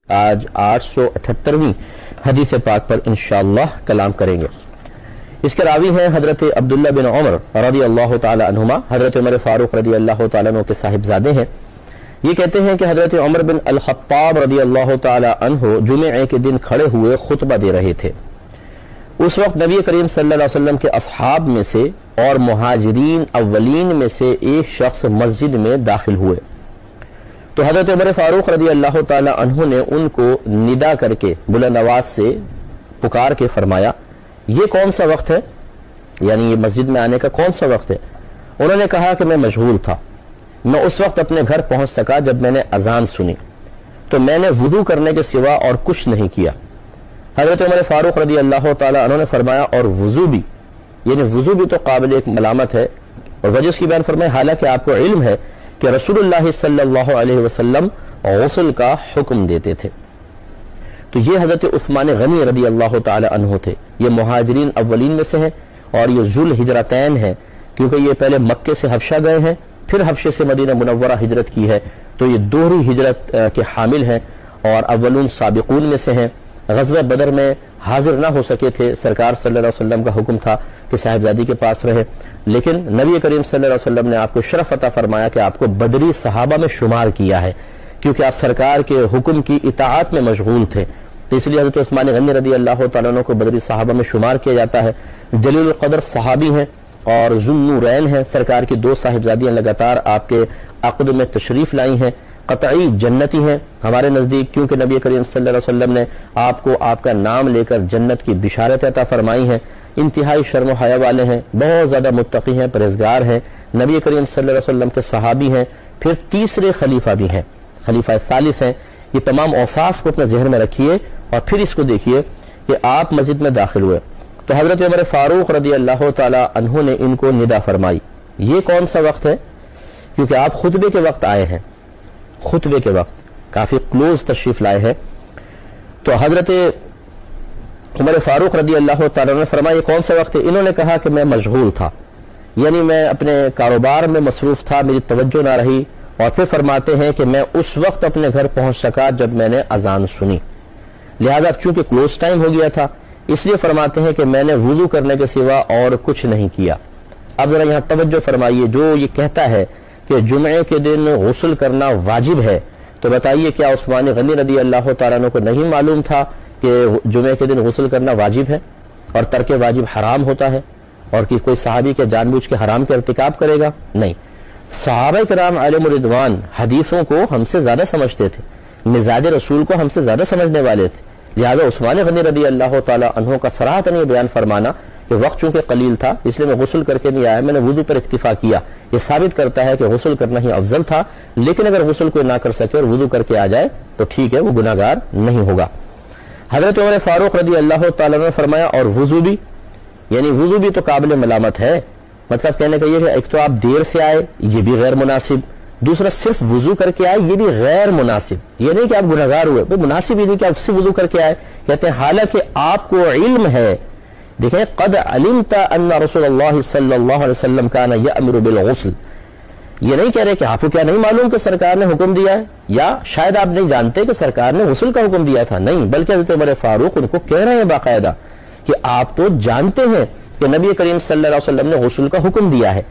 آج 878ویں حدیث پاک پر انشاءاللہ کلام کریں گے۔ اس کے راوی ہیں حضرت عبداللہ بن عمر رضی اللہ تعالی عنہما، حضرت عمر فاروق رضی اللہ تعالیٰ عنہ کے صاحبزادے ہیں۔ یہ کہتے ہیں کہ حضرت عمر بن الخطاب رضی اللہ تعالی عنہ جمعے کے دن کھڑے ہوئے خطبہ دے رہے تھے۔ اس وقت نبی کریم صلی اللہ علیہ وسلم کے اصحاب میں سے اور مہاجرین اولین میں سے ایک شخص مسجد میں داخل ہوئے تو حضرت عمر فاروق رضی اللہ تعالی عنہ نے ان کو ندا کر کے بلند آواز سے پکار کے فرمایا، یہ کون سا وقت ہے؟ یعنی یہ مسجد میں آنے کا کون سا وقت ہے؟ انہوں نے کہا کہ میں مشغول تھا، میں اس وقت اپنے گھر پہنچ سکا جب میں نے اذان سنی تو میں نے وضو کرنے کے سوا اور کچھ نہیں کیا۔ حضرت عمر فاروق رضی اللہ تعالی عنہ نے فرمایا، اور وضو بھی، یعنی وضو بھی تو قابل ایک ملامت ہے، اور وجہ اس کی بیان فرمائے حالانکہ آپ کو علم ہے کہ رسول اللہ صلی اللہ علیہ وسلم غسل کا حکم دیتے تھے۔ تو یہ حضرت عثمان غنی رضی اللہ تعالی عنہ تھے، یہ مہاجرین اولین میں سے ہیں اور یہ ذو الہجرتین ہیں، کیونکہ یہ پہلے مکے سے حبشہ گئے ہیں، پھر حبشے سے مدینہ منورہ ہجرت کی ہے، تو یہ دوہری ہجرت کے حامل ہیں اور اولون سابقون میں سے ہیں۔ غزوہ بدر میں حاضر نہ ہو سکے تھے، سرکار صلی اللہ علیہ وسلم کا حکم تھا کہ صاحبزادی کے پاس رہے، لیکن نبی کریم صلی اللہ علیہ وسلم نے آپ کو شرف عطا فرمایا کہ آپ کو بدری صحابہ میں شمار کیا ہے، کیونکہ آپ سرکار کے حکم کی اطاعت میں مشغول تھے، تو اس لیے حضرت عثمان غنی رضی اللہ تعالیٰ عنہ کو بدری صحابہ میں شمار کیا جاتا ہے۔ جلیل القدر صحابی ہیں اور ذو النورین ہیں، سرکار کی دو صاحبزادیاں لگاتار آپ کے عقد میں تشریف لائی ہیں، قطعی جنتی ہیں ہمارے نزدیک، کیونکہ نبی کریم صلی اللہ علیہ وسلم نے آپ کو آپ کا نام لے کر جنت کی بشارت عطا فرمائی ہیں۔ انتہائی شرم و حیا والے ہیں، بہت زیادہ متقی ہیں، پرہیزگار ہیں، نبی کریم صلی اللہ علیہ وسلم کے صحابی ہیں، پھر تیسرے خلیفہ بھی ہیں، خلیفہ ثالث ہیں۔ یہ تمام اوصاف کو اپنے ذہن میں رکھیے اور پھر اس کو دیکھیے کہ آپ مسجد میں داخل ہوئے تو حضرت عمر فاروق رضی اللہ تعالی عنہ نے ان کو ندا فرمائی، یہ کون سا وقت ہے؟ کیونکہ آپ خطبے کے وقت آئے ہیں، خطبے کے وقت کافی کلوز تشریف لائے ہیں، تو حضرت عمر فاروق رضی اللہ تعالیٰ نے فرمایا یہ کون سا وقت ہے؟ انہوں نے کہا کہ میں مشغول تھا، یعنی میں اپنے کاروبار میں مصروف تھا، میری توجہ نہ رہی، اور پھر فرماتے ہیں کہ میں اس وقت اپنے گھر پہنچ سکا جب میں نے اذان سنی، لہذا چونکہ کلوز ٹائم ہو گیا تھا اس لیے فرماتے ہیں کہ میں نے وضو کرنے کے سوا اور کچھ نہیں کیا۔ اب ذرا یہاں توجہ فرمائیے، جو یہ کہتا ہے کہ جمعے کے دن غسل کرنا واجب ہے، تو بتائیے کیا عثمان غنی رضی اللہ تعالیٰ عنہ کو نہیں معلوم تھا کہ جمعے کے دن غسل کرنا واجب ہے اور ترک واجب حرام ہوتا ہے، اور کہ کوئی صحابی کے جان بوجھ کے حرام کا ارتکاب کرے گا؟ نہیں، صحابہ کرام علیہم الرضوان حدیثوں کو ہم سے زیادہ سمجھتے تھے، مزاج رسول کو ہم سے زیادہ سمجھنے والے تھے، لہذا عثمان غنی رضی اللہ تعالیٰ عنہ کا صراحتاً یہ بیان فرمانا کہ وقت چونکہ قلیل تھا اس لیے میں غسل کر کے نہیں آیا، میں نے وضو پر اکتفا کیا، یہ ثابت کرتا ہے کہ غسل کرنا ہی افضل تھا، لیکن اگر غسل کوئی نہ کر سکے اور وضو کر کے آ جائے تو ٹھیک ہے، وہ گناہگار نہیں ہوگا۔ حضرت عمر فاروق رضی اللہ تعالیٰ نے فرمایا، اور وضو بھی، یعنی وضو بھی تو قابل ملامت ہے، مطلب کہنے کا یہ کہ ایک تو آپ دیر سے آئے، یہ بھی غیر مناسب، دوسرا صرف وضو کر کے آئے، یہ بھی غیر مناسب، یہ نہیں کہ آپ گناہگار ہوئے، مناسب یہ نہیں کہ آپ صرف وضو کر کے آئے، کہتے ہیں حالانکہ آپ کو علم ہے، دیکھیں قد علمت ان رسول اللہ صلی اللہ علیہ وسلم کان یأمر بالغسل، یہ نہیں کہہ رہے کہ آپ کو کیا نہیں معلوم کہ سرکار نے حکم دیا ہے، یا شاید آپ نہیں جانتے کہ سرکار نے غسل کا حکم دیا تھا، نہیں، بلکہ حضرت عمر فاروق ان کو کہہ رہے ہیں باقاعدہ کہ آپ تو جانتے ہیں کہ نبی کریم صلی اللہ علیہ وسلم نے غسل کا حکم دیا ہے۔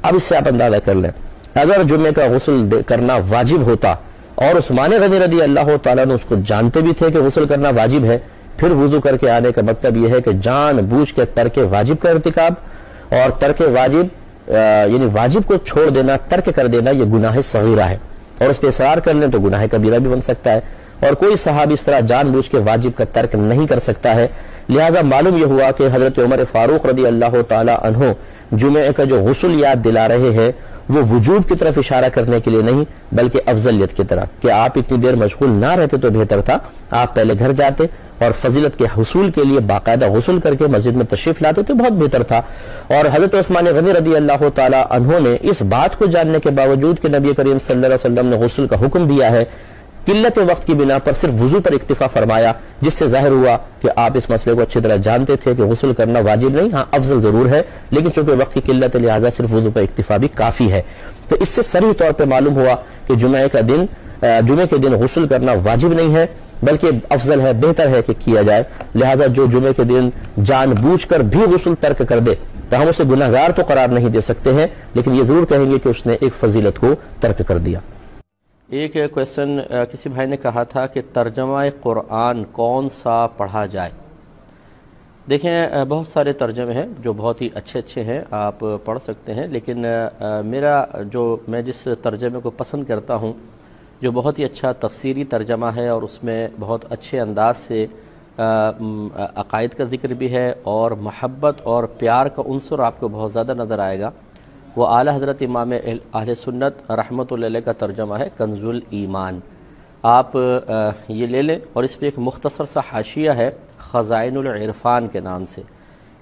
اب اس سے آپ اندازہ کر لیں، اگر جمعے کا غسل کرنا واجب ہوتا اور عثمان غنی رضی اللہ تعالیٰ نے اس کو جانتے بھی تھے کہ غسل کرنا واجب ہے، پھر وضو کر کے آنے کا مطلب یہ ہے کہ جان بوجھ کے ترک واجب کا ارتکاب، اور ترک واجب یعنی واجب کو چھوڑ دینا، ترک کر دینا، یہ گناہ صغیرہ ہے، اور اس پہ اصرار کر لیں تو گناہ کبیرہ بھی بن سکتا ہے، اور کوئی صحابی اس طرح جان بوجھ کے واجب کا ترک نہیں کر سکتا ہے۔ لہٰذا معلوم یہ ہوا کہ حضرت عمر فاروق رضی اللہ تعالی عنہ جمعے کا جو غسل یاد دلا رہے ہیں وہ وجوب کی طرف اشارہ کرنے کے لیے نہیں بلکہ افضلیت کی طرف، کہ آپ اتنی دیر مشغول نہ رہتے تو بہتر تھا، آپ پہلے گھر جاتے اور فضیلت کے حصول کے لیے باقاعدہ غسل کر کے مسجد میں تشریف لاتے تو بہت بہتر تھا۔ اور حضرت عثمان غنی رضی اللہ تعالی عنہ نے اس بات کو جاننے کے باوجود کہ نبی کریم صلی اللہ علیہ وسلم نے غسل کا حکم دیا ہے، قلت وقت کی بنا پر صرف وضو پر اکتفا فرمایا، جس سے ظاہر ہوا کہ آپ اس مسئلے کو اچھی طرح جانتے تھے کہ غسل کرنا واجب نہیں، ہاں افضل ضرور ہے، لیکن چونکہ وقت کی قلت لہٰذا صرف وضو پر اکتفا بھی کافی ہے۔ تو اس سے صریح طور پہ معلوم ہوا کہ جمعے کا دن جمعے کے دن غسل کرنا واجب نہیں ہے بلکہ افضل ہے، بہتر ہے کہ کیا جائے، لہٰذا جو جمعے کے دن جان بوجھ کر بھی غسل ترک کر دے تو ہم اسے گناہ گار تو قرار نہیں دے سکتے ہیں، لیکن یہ ضرور کہیں گے کہ اس نے ایک فضیلت کو ترک کر دیا۔ ایک کویسچن کسی بھائی نے کہا تھا کہ ترجمہ قرآن کون سا پڑھا جائے؟ دیکھیں بہت سارے ترجمے ہیں جو بہت ہی اچھے ہیں، آپ پڑھ سکتے ہیں، لیکن میں جس ترجمے کو پسند کرتا ہوں جو بہت ہی اچھا تفسیری ترجمہ ہے اور اس میں بہت اچھے انداز سے عقائد کا ذکر بھی ہے اور محبت اور پیار کا عنصر آپ کو بہت زیادہ نظر آئے گا، وہ اعلیٰ حضرت امام اہل سنت رحمۃ اللہ علیہ کا ترجمہ ہے کنز الایمان۔ آپ یہ لے لیں اور اس پہ ایک مختصر سا حاشیہ ہے خزائن العرفان کے نام سے،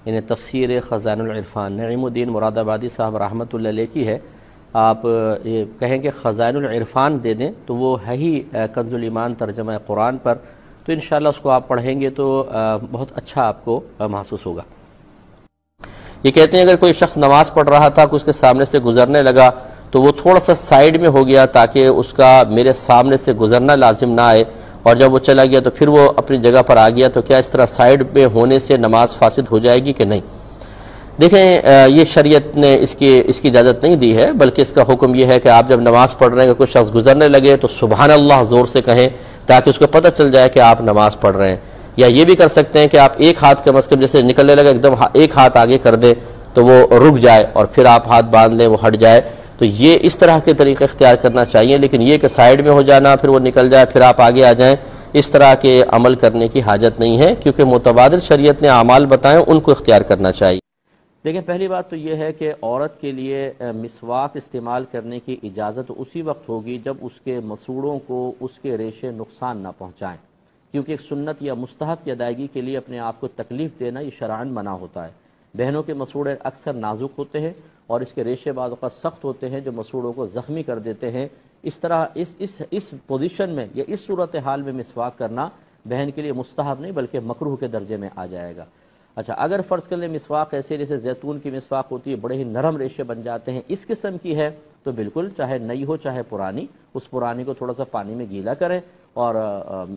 یعنی تفسیر خزائن العرفان، نعیم الدین مراد آبادی صاحب رحمۃ اللہ علیہ کی ہے۔ آپ یہ کہیں کہ خزائن العرفان دے دیں تو وہ ہے ہی کنز الایمان ترجمہ قرآن پر، تو انشاءاللہ اس کو آپ پڑھیں گے تو بہت اچھا آپ کو محسوس ہوگا۔ یہ کہتے ہیں اگر کوئی شخص نماز پڑھ رہا تھا کہ اس کے سامنے سے گزرنے لگا تو وہ تھوڑا سا سائیڈ میں ہو گیا تاکہ اس کا میرے سامنے سے گزرنا لازم نہ آئے، اور جب وہ چلا گیا تو پھر وہ اپنی جگہ پر آ گیا، تو کیا اس طرح سائیڈ میں ہونے سے نماز فاسد ہو جائے گی کہ نہیں؟ دیکھیں یہ شریعت نے اس کی اجازت نہیں دی ہے، بلکہ اس کا حکم یہ ہے کہ آپ جب نماز پڑھ رہے ہیں کہ کوئی شخص گزرنے لگے تو سبحان اللہ زور سے کہیں تاکہ اس کو پتہ چل جائے کہ آپ نماز پڑھ رہے ہیں، یا یہ بھی کر سکتے ہیں کہ آپ ایک ہاتھ کم از کم جیسے نکلنے لگے ایک دم ایک ہاتھ آگے کر دیں تو وہ رک جائے اور پھر آپ ہاتھ باندھ لیں وہ ہٹ جائے، تو یہ اس طرح کے طریقے اختیار کرنا چاہیے، لیکن یہ کہ سائیڈ میں ہو جانا پھر وہ نکل جائے پھر آپ آگے آ جائیں، اس طرح کے عمل کرنے کی حاجت نہیں ہے، کیونکہ متبادل شریعت نے اعمال بتائیں ان کو اختیار کرنا چاہیے۔ دیکھیں پہلی بات تو یہ ہے کہ عورت کے لیے مسواک استعمال کرنے کی اجازت اسی وقت ہوگی جب اس کے مسوڑوں کو اس کے ریشے نقصان نہ پہنچائیں، کیونکہ ایک سنت یا مستحب کی ادائیگی کے لیے اپنے آپ کو تکلیف دینا یہ شرعاً منع ہوتا ہے۔ بہنوں کے مسوڑے اکثر نازک ہوتے ہیں اور اس کے ریشے بعض اوقات سخت ہوتے ہیں جو مسوڑوں کو زخمی کر دیتے ہیں، اس طرح اس پوزیشن میں یا اس صورتحال میں مسواک کرنا بہن کے لیے مستحب نہیں بلکہ مکروہ کے درجے میں آ جائے گا۔ اچھا اگر فرض کر لیں مسواک ایسے جیسے زیتون کی مسواک ہوتی ہے بڑے ہی نرم ریشے بن جاتے ہیں، اس قسم کی ہے تو بالکل چاہے نئی ہو چاہے پرانی، اس پرانی کو تھوڑا سا پانی میں گیلا کریں اور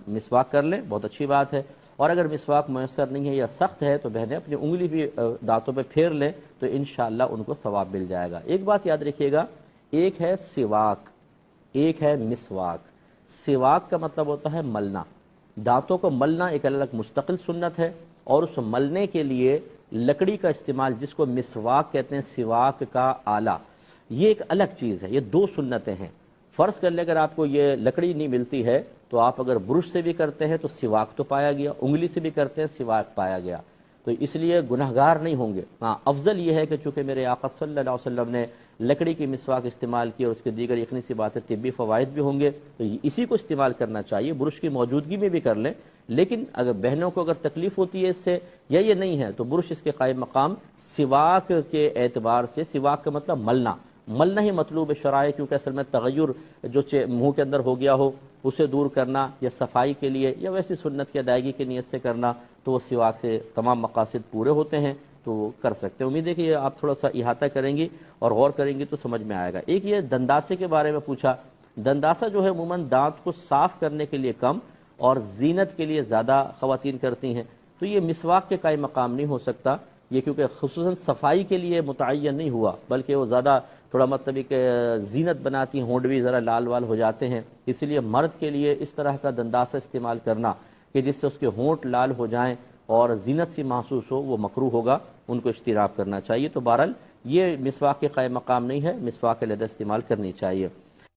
مسواک کر لیں، بہت اچھی بات ہے۔ اور اگر مسواک میسر نہیں ہے یا سخت ہے تو بہنیں اپنی انگلی بھی دانتوں پہ پھیر لیں تو انشاءاللہ ان کو ثواب مل جائے گا۔ ایک بات یاد رکھیے گا، ایک ہے سواک، ایک ہے مسواک۔ سواک کا مطلب ہوتا ہے ملنا، دانتوں کو ملنا ایک الگ مستقل سنت ہے، اور اس ملنے کے لیے لکڑی کا استعمال جس کو مسواک کہتے ہیں، سواک کا آلہ، یہ ایک الگ چیز ہے، یہ دو سنتیں ہیں۔ فرض کر لیں اگر آپ کو یہ لکڑی نہیں ملتی ہے تو آپ اگر برش سے بھی کرتے ہیں تو سواک تو پایا گیا، انگلی سے بھی کرتے ہیں سواک پایا گیا، تو اس لیے گناہگار نہیں ہوں گے۔ ہاں افضل یہ ہے کہ چونکہ میرے آقا صلی اللہ علیہ وسلم نے لکڑی کی مسواک استعمال کی اور اس کے دیگر یقینی سی باتیں طبی فوائد بھی ہوں گے تو اسی کو استعمال کرنا چاہیے، برش کی موجودگی میں بھی کر لیں، لیکن اگر بہنوں کو اگر تکلیف ہوتی ہے اس سے یا یہ نہیں ہے تو برش اس کے قائم مقام سواک کے اعتبار سے، سواک کا مطلب ملنا ہی مطلوب شرع ہے، کیونکہ اصل میں تغیر جو منہ کے اندر ہو گیا ہو اسے دور کرنا یا صفائی کے لیے یا ویسی سنت کی ادائیگی کی نیت سے کرنا تو وہ سواک سے تمام مقاصد پورے ہوتے ہیں تو وہ کر سکتے ہیں۔ امید ہے کہ یہ آپ تھوڑا سا احاطہ کریں گی اور غور کریں گی تو سمجھ میں آئے گا۔ ایک یہ دنداسے کے بارے میں پوچھا، دنداسا جو ہے عموماً دانت کو صاف کرنے کے لیے کم اور زینت کے لیے زیادہ خواتین کرتی ہیں، تو یہ مسواک کے قائم مقام نہیں ہو سکتا، یہ کیونکہ خصوصاً صفائی کے لیے متعین نہیں ہوا بلکہ وہ زیادہ تھوڑا مطلب کہ زینت بناتی ہیں، ہونٹ بھی ذرا لال وال ہو جاتے ہیں، اس لیے مرد کے لیے اس طرح کا دنداسہ استعمال کرنا کہ جس سے اس کے ہونٹ لال ہو جائیں اور زینت سی محسوس ہو وہ مکروہ ہوگا، ان کو اجتناب کرنا چاہیے۔ تو بہرحال یہ مسواک کے قائم مقام نہیں ہے، مسواک علیحدہ استعمال کرنی چاہیے۔